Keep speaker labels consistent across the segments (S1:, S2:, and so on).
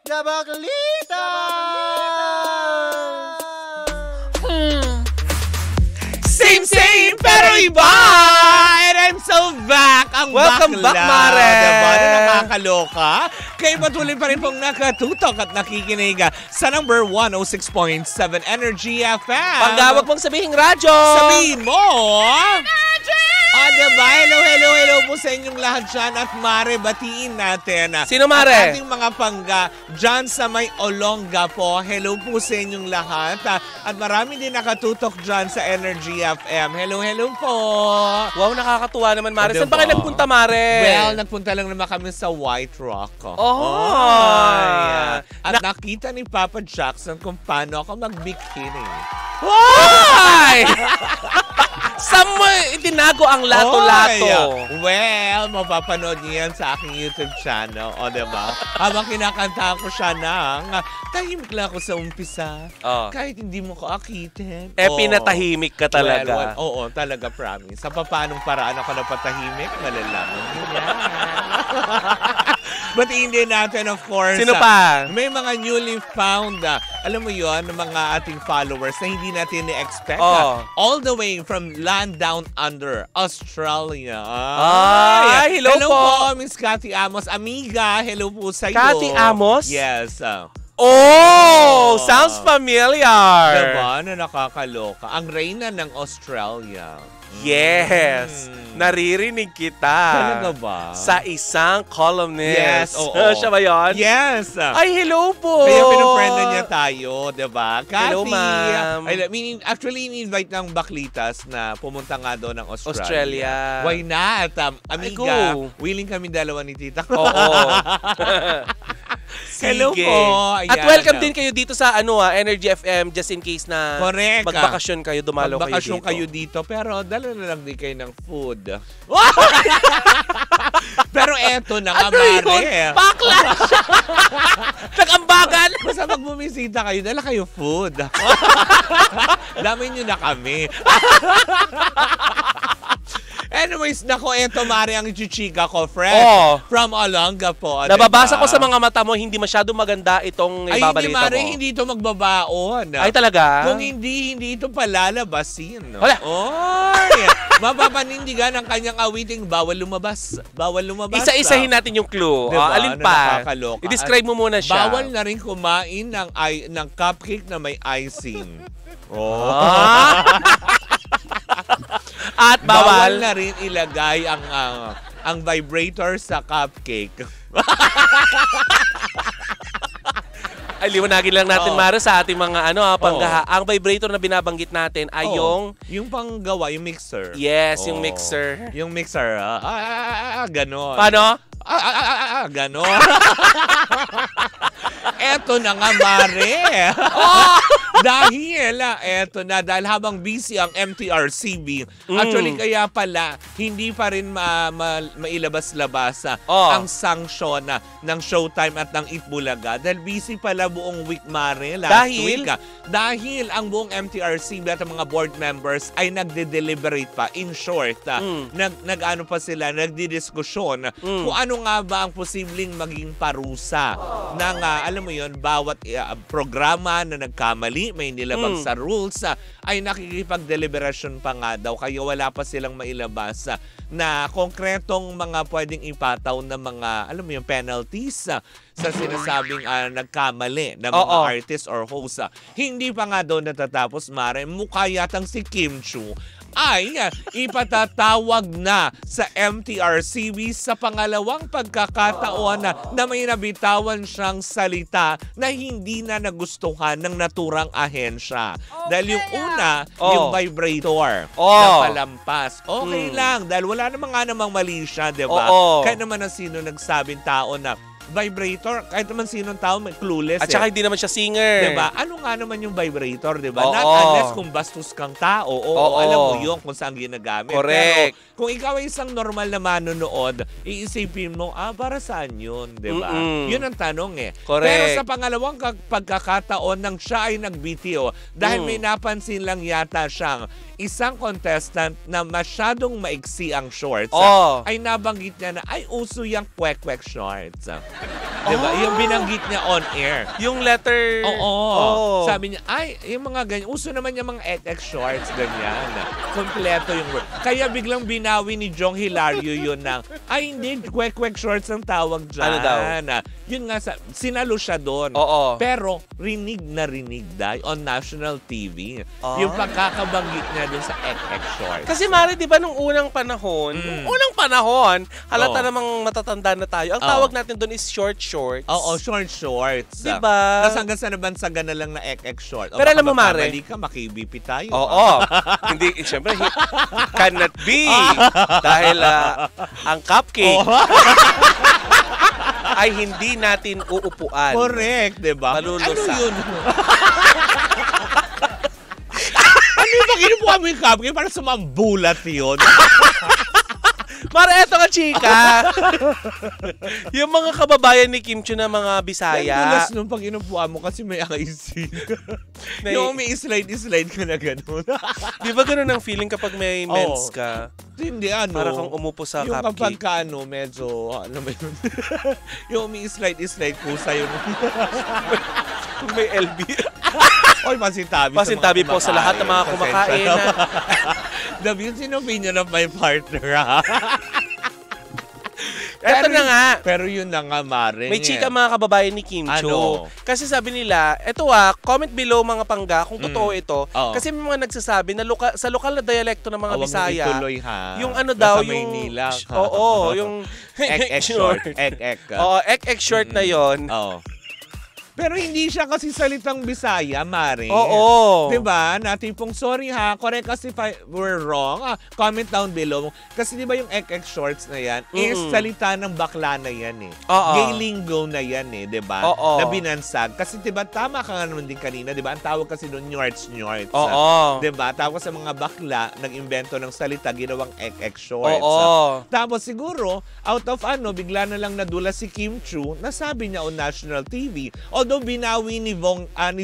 S1: Gabaklita!
S2: Same, pero iba! And I'm so back! Ang
S3: Welcome
S2: bakla,
S3: back, Mare!
S2: Diba? Na nakakaloka. Kayo patuloy pa rin pong nakatutok at nakikinig sa number 106.7 Energy FM.
S3: Panggawag mong sabihin radyo!
S2: Sabihin mo! Diba? Hello po sa inyong lahat dyan. At Mare, batiin natin.
S3: Sino, Mare?
S2: At ating mga pangga dyan sa may Olonga po. Hello po sa inyong lahat. At marami din nakatutok dyan sa Energy FM. Hello po.
S3: Wow, nakakatuwa naman, Mare.
S2: Diba?
S3: Saan ba kayo nagpunta, Mare?
S2: Well, nagpunta lang naman kami sa White Rock. At nakita ni Papa Jackson kung paano ako mag-bikini.
S3: Why? Saan mo itinago ang lato-lato?
S2: Well, mapapanood niyo yan sa aking YouTube channel. O, diba? Habang kinakanta ko siya tahimik lang ako sa umpisa. Kahit hindi mo ko akitin.
S3: Pinatahimik ka talaga.
S2: Oo, talaga, promise. Sa paanong paraan ako napatahimik, malalaman niyo yan. But hindi natin, of course.
S3: Sino pa?
S2: May mga newly found, alam mo yon, mga ating followers na hindi natin ni-expect. All the way from land down under, Australia.
S3: Hello po.
S2: Miss Cathy Amos. Amiga, hello po sa'yo.
S3: Cathy Amos?
S2: Yes.
S3: Sounds familiar.
S2: Diba? Na nakakaloka. Ang reyna ng Australia.
S3: Yes. Naririnig kita.
S2: Talaga ba?
S3: Sa isang columnist.
S2: Yes, oo.
S3: Siya ba yun?
S2: Yes.
S3: Ay, hello po.
S2: Kaya pinuprendan niya tayo, diba? Cathy.
S3: Hello, ma'am.
S2: Actually, in-invite ng Baklitas na pumunta nga doon ng Australia.
S3: Australia.
S2: Why not? Amiga, willing kami dalawa ni Tita ko.
S3: Oo.
S2: Hello po. Ayan.
S3: At welcome din kayo dito sa Energy FM just in case na
S2: Correct.
S3: magbakasyon kayo, dumalo
S2: kayo dito. Pero dala na lang din kayo ng food. Pero eto na nga, Mare.
S3: Backlash! Nag-ambagan!
S2: Basta pag bumisita kayo, dala kayo food. Dami nyo na kami. Anyways, nako, eto, Mare, ang chichika ko, friend. From Olonga po.
S3: Nababasa ko sa mga mata mo, hindi masyado maganda itong ibabalita mo.
S2: Ay, hindi, Mare, hindi ito magbabaon.
S3: Ay, talaga?
S2: Kung hindi ito palalabasin.
S3: Wala.
S2: Mapapanindigan ang kanyang awiting bawal lumabas. Bawal lumabas.
S3: Isa-isahin natin yung clue.
S2: Diba?
S3: Alin pa?
S2: Nakakaloka.
S3: I-describe mo muna siya.
S2: Bawal na rin kumain ng cupcake na may icing.
S3: At
S2: bawal na rin ilagay ang vibrator sa cupcake.
S3: Ay, liwanagin lang natin, Mare, sa ating mga panggaha. Ang vibrator na binabanggit natin ay
S2: yung panggawa, yung mixer.
S3: Yes, yung mixer.
S2: Yung mixer, ganon.
S3: Paano?
S2: Ganon. Eto na nga, Mare. Dahil habang busy ang MTRCB, actually kaya pala, hindi pa rin mailabas-labas ang sanction ng Showtime at ng Itbulaga. Dahil busy pala buong week, Mare, last week. Dahil ang buong MTRCB at ang mga board members ay nagde-deliberate pa. In short, nag-ano pa sila, nagdidiskusyon kung ano nga ba ang posibleng maging parusa ng, alam mo yon, bawat programa na nagkamali, may nilabag sa rules, ay nakikipag-deliberation pa nga daw. Kaya wala pa silang mailabas na konkretong mga pwedeng ipataw na mga, alam mo yung penalties sa sinasabing nagkamali ng mga artist or host. Hindi pa nga daw natatapos, Mare. Mukha yatang si Kim Chu ay ipatatawag na sa MTRCB sa pangalawang pagkakataon na may nabitawan siyang salita na hindi na nagustuhan ng naturang ahensya. Dahil yung una, yung vibrator na palampas. Okay lang, dahil wala namang mali siya, diba? Kahit naman na sino nagsabing tao na vibrator, kahit naman sinong tao may clueless.
S3: At saka hindi naman siya singer.
S2: Diba? Ano nga naman yung vibrator, diba? Not unless kung bastos kang tao. Alam mo yun kung saan ginagamit.
S3: Correct.
S2: Pero kung ikaw ay isang normal na manonood, iisipin mo, para saan yun? Diba? Yun ang tanong eh.
S3: Correct.
S2: Pero sa pangalawang pagkakataon nang siya ay nag-BTO, dahil may napansin lang yata siyang isang contestant na masyadong maiksi ang shorts, ay nabanggit niya na, ay uso yung kwek-kwek shorts. Diba? Yung binanggit niya on air.
S3: Yung letter.
S2: Oo. Sabi niya, ay, yung mga ganyan. Uso naman yung mga XX shorts, ganyan. Kompleto yung word. Kaya biglang binawi ni Jong Hilario yun ng, ay hindi, kwek-kwek shorts ang tawag dyan.
S3: Ano daw?
S2: Yun nga, sinalo siya doon.
S3: Oo.
S2: Pero rinig na rinig dahil on national TV. Yung pagkakabanggit niya dun sa XX shorts.
S3: Kasi Mari, di ba nung unang panahon, halata namang matatanda na tayo. Ang tawag natin doon is short shorts.
S2: Oo, short shorts.
S3: Diba?
S2: Tapos hanggang sa nabansagan na lang na XX short.
S3: Pero alam mo, Mare,
S2: mali ka, maki-BP tayo.
S3: Oo. Hindi, siyempre, cannot be. Dahil ang cupcake ay hindi natin uupuan.
S2: Correct, diba?
S3: Malulusa.
S2: Ano yun? Ano yung pakinupuha mo yung cupcake para sumambulat yun?
S3: Mara, eto ka, chika. Yung mga kababayan ni Kim Chiu na mga Bisaya.
S2: Dulas nung pag inupuan mo kasi may icing. Yung may slide ka na gano'n.
S3: Di ba gano'n ang feeling kapag may mens ka?
S2: Hindi,
S3: Para kang umupo sa
S2: yung
S3: cupcake.
S2: Yung kapag medyo, ano ba yun? Yung may slide pusa yun.
S3: Kung may LB.
S2: Oy, pasintabi.
S3: Pasintabi po sa lahat ng mga kumakain.
S2: The beauty and opinion of my partner, ha?
S3: Eto na nga.
S2: Pero yun na nga, Mare.
S3: May chika mga kababayan ni Kim Chiu. Kasi sabi nila, eto comment below mga pangga kung totoo ito. Kasi may mga nagsasabi na sa lokal na dialekto ng mga Bisaya,
S2: ituloy, ha?
S3: yung ano daw,
S2: Nasa
S3: yung...
S2: Maynila,
S3: yung...
S2: Ek short.
S3: Ek short na yon.
S2: Pero hindi siya kasi salitang Bisaya, Mare.
S3: Oo.
S2: Diba? Na tipong, sorry ha, correct us if we're wrong. Comment down below. Kasi diba yung XX shorts na yan, is salita ng bakla na yan eh. Gay lingo na yan eh, diba? Na binansag. Kasi diba, tama ka nga naman din kanina, diba? Ang tawag kasi doon, ñorts. Diba? Tawag sa mga bakla, nag-invento ng salita, ginawang XX shorts. Tapos siguro, out of bigla na lang nadula si Kim Chiu, nasabi niya on national TV. Although binawi ni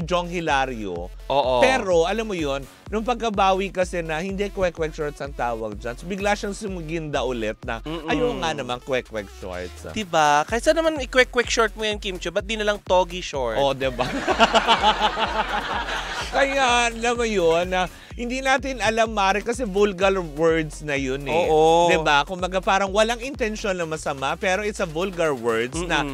S2: Jong Hilario. Pero, alam mo yon, nung pagkabawi kasi na hindi kwek-kwek shorts ang tawag dyan, so bigla siyang sumuginda ulit na ayaw nga naman kwek-kwek shorts.
S3: Diba? Kaysa naman i-kwek-kwek short mo yan, Kim Chiu, ba't di na lang togi short?
S2: Diba? Kaya, alam mo yun, hindi natin alam, Mare, kasi vulgar words na yun eh. Diba? Kumaga parang walang intensyon na masama, pero it's a vulgar words na,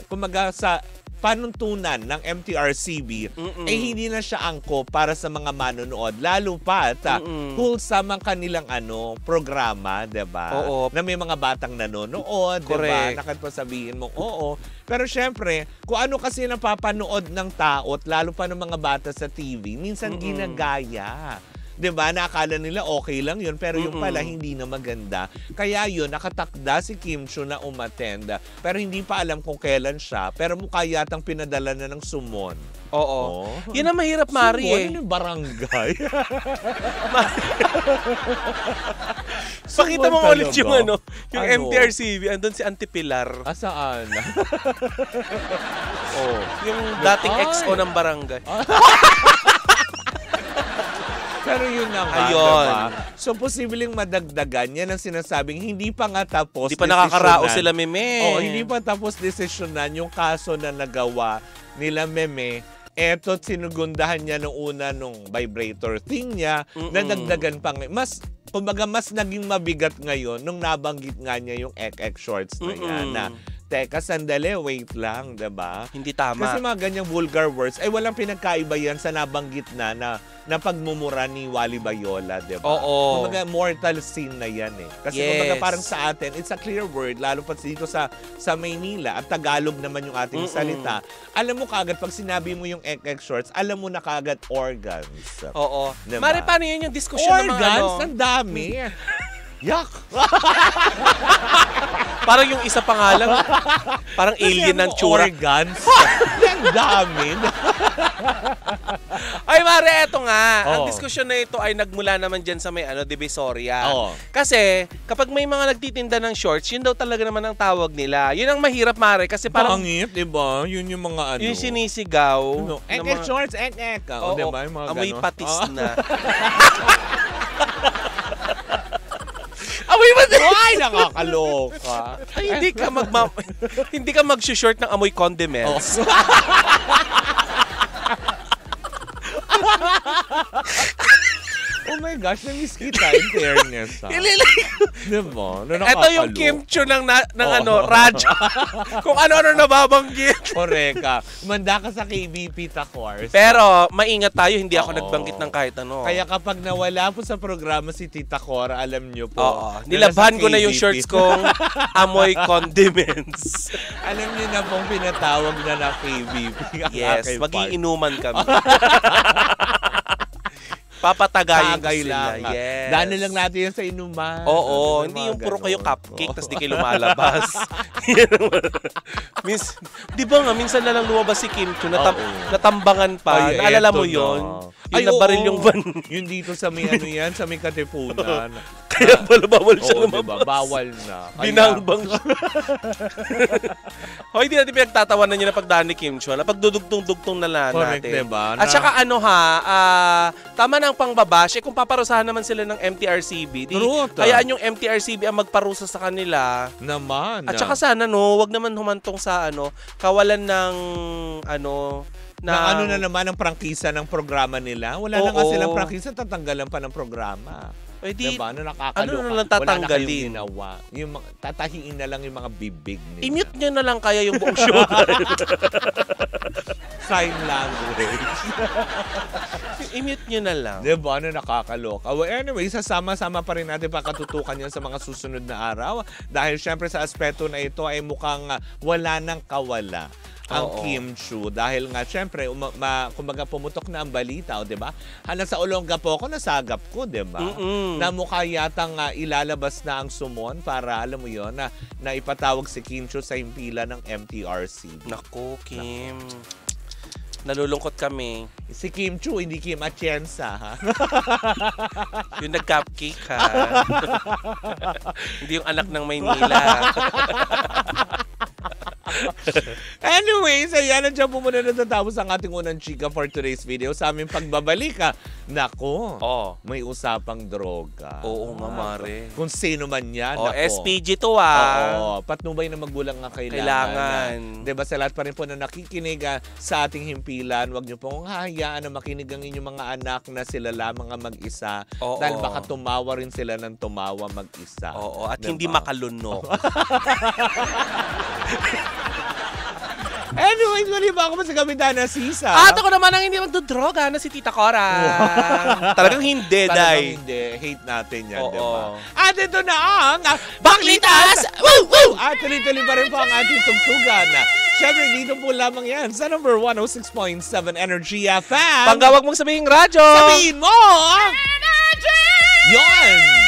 S2: kumaga sa panuntunan ng MTRCB, hindi na siya angko para sa mga manonood. Lalo pa, wholesome ang kanilang programa, diba? Na may mga batang nanonood, diba? Nakatpasabihin mo, Pero syempre, kung ano kasi napapanood ng tao, lalo pa ng mga bata sa TV, minsan ginagaya. Diba? Nakakala nila okay lang yun, pero yung pala hindi na maganda. Kaya yun, nakatakda si Kim Chiu na umattend. Pero hindi pa alam kung kailan siya, pero mukha yatang pinadala na ng sumon. Yan ang mahirap, Mari. Sumon yung barangay.
S3: Pakita mo ulit yung MTRCB. Andun si Auntie Pilar.
S2: Saan?
S3: Yung dating XO ng barangay.
S2: Pero yun na nga, diba? So, posibleng madagdagan. Yan ang sinasabing hindi pa nga tapos.
S3: Hindi pa nakakarao sila, Meme.
S2: Hindi pa tapos desisyonan yung kaso na nagawa nila, Meme. Eto, sinugundahan niya nung una nung vibrator thing niya, nadagdagan pa ngayon. Kumbaga, mas naging mabigat ngayon nung nabanggit nga niya yung XX shorts na yan na, teka, sandali, wait lang, diba?
S3: Hindi tama.
S2: Kasi mga ganyang vulgar words, walang pinagkaiba yan sa nabanggit na pagmumura ni Wally Bayola, diba? Kumbaga, mortal sin na yan eh. Kasi kumbaga parang sa atin, it's a clear word, lalo pa dito sa Maynila, at Tagalog naman yung ating salita. Alam mo kagad, pag sinabi mo yung XX shorts, alam mo na kagad organs. Diba?
S3: Mari, paano yun yung diskusyon ng mga
S2: organs? Ang dami. Yak!
S3: Parang yung isa pa nga lang, parang alien ng tsura.
S2: Organs. Ang dami.
S3: Ay, Mare, eto nga. Ang diskusyon na ito ay nagmula naman dyan sa may Divisoria. Kasi, kapag may mga nagtitinda ng shorts, yun daw talaga naman ang tawag nila. Yun ang mahirap, Mare, kasi parang...
S2: Pangit, diba? Yun yung mga
S3: Yung sinisigaw.
S2: Ek shorts, ek. Diba? Yung mga
S3: amoy
S2: ganon.
S3: patis na. Uy,
S2: Ay, nakakaloka.
S3: Ay, hindi ka mag-short ng amoy condiments.
S2: Oh my gosh, na-miss kita in fairness. Diba?
S3: Ito yung kimchi ng Raj. Kung ano-ano nababanggit.
S2: Koreka. Manda ka sa KBP Takors.
S3: Pero, maingat tayo, hindi ako nagbanggit ng kahit ano.
S2: Kaya kapag nawala po sa programa si Tita Cora, alam nyo po.
S3: Nilabhan ko na yung shorts kong amoy condiments.
S2: Alam nyo na pong pinatawag na KBP.
S3: Yes, magiinuman kami. Papatagayin ko sila. Yes.
S2: Dahil lang natin yan sa inuman.
S3: Oo, hindi yung puro kayo cupcake tapos di kayo lumalabas. Di ba nga, minsan na lang lumabas si Kim Chu, natambangan pa. Naalala mo yun? Yung nabaril yung van.
S2: Yung dito sa may sa may Katipunan.
S3: Kaya pala bawal siya lumabas.
S2: Diba? Bawal na.
S3: Binangbang siya. Hindi natin pinagtatawanan niya na pagdaan ni Kim Chu. Napagdudugtong-dugtong na lang natin.
S2: Correct, diba?
S3: At saka tama na ang pangbabash. Kung paparusahan naman sila ng MTRCB, hayaan yung MTRCB ang magparusa sa kanila.
S2: Naman.
S3: At saka sana, wag naman humantong sa kawalan ng
S2: na ano na naman ang prangkisa ng programa nila. Wala na nga silang prangkisa, tatanggalan pa ng programa. Diba? Nakakaloka.
S3: Ano na lang tatanggalin?
S2: Wala na ginawa. Tatahiin na lang yung mga bibig nila.
S3: I-mute nyo na lang kaya yung buong show.
S2: Sign language.
S3: I-mute nyo na lang.
S2: Diba? Nakakaloka. Well, anyway, sasama-sama pa rin natin pakatutukan yan sa mga susunod na araw. Dahil syempre sa aspeto na ito ay mukhang wala nang kawala ang Kim Chu. Dahil nga, syempre, kumbaga pumutok na ang balita, di ba? Nasa Olongapo ako, nasagap ko, di ba? Na mukha yatang ilalabas na ang sumon para, alam mo yon na ipatawag si Kim Chu sa himpilan ng MTRC.
S3: Naku, Kim. Nalulungkot kami.
S2: Si Kim Chu, hindi Kim Atienza, ha?
S3: Yung nag-cupcake, ha? Hindi yung anak ng Maynila.
S2: Anyways, ayan, nandiyan po muna natatapos ang ating unang chika for today's video. Sa aming pagbabalik, nako, may usapang droga.
S3: Oo nga, mare.
S2: Kung sino man yan, nako.
S3: SPG to,
S2: patnubay na magulang nga kailangan. Diba, sa lahat pa rin po na nakikinig sa ating himpilan, huwag niyo pong hahayaan na makinig ang inyong mga anak na sila lamang ang mag-isa. Dahil baka tumawa rin sila ng tumawa mag-isa.
S3: At diba? Hindi makalunok.
S2: Anyways, mali ba ako sa kapitan na Sisa?
S3: At ako naman ang hindi magdodroga na si Tita Cora. Talagang hindi, Day.
S2: Talagang hindi. Hate natin yan, diba?
S3: At
S2: ito na ang
S3: Baklitas!
S2: Woo! Woo! At tuloy-tuloy pa rin po ang ating tugtugan. Siyempre, dito po lamang yan sa number 106.7 Energy FM.
S3: Panggawag mong sabihin radyo.
S2: Sabihin mo! Energy! Yon!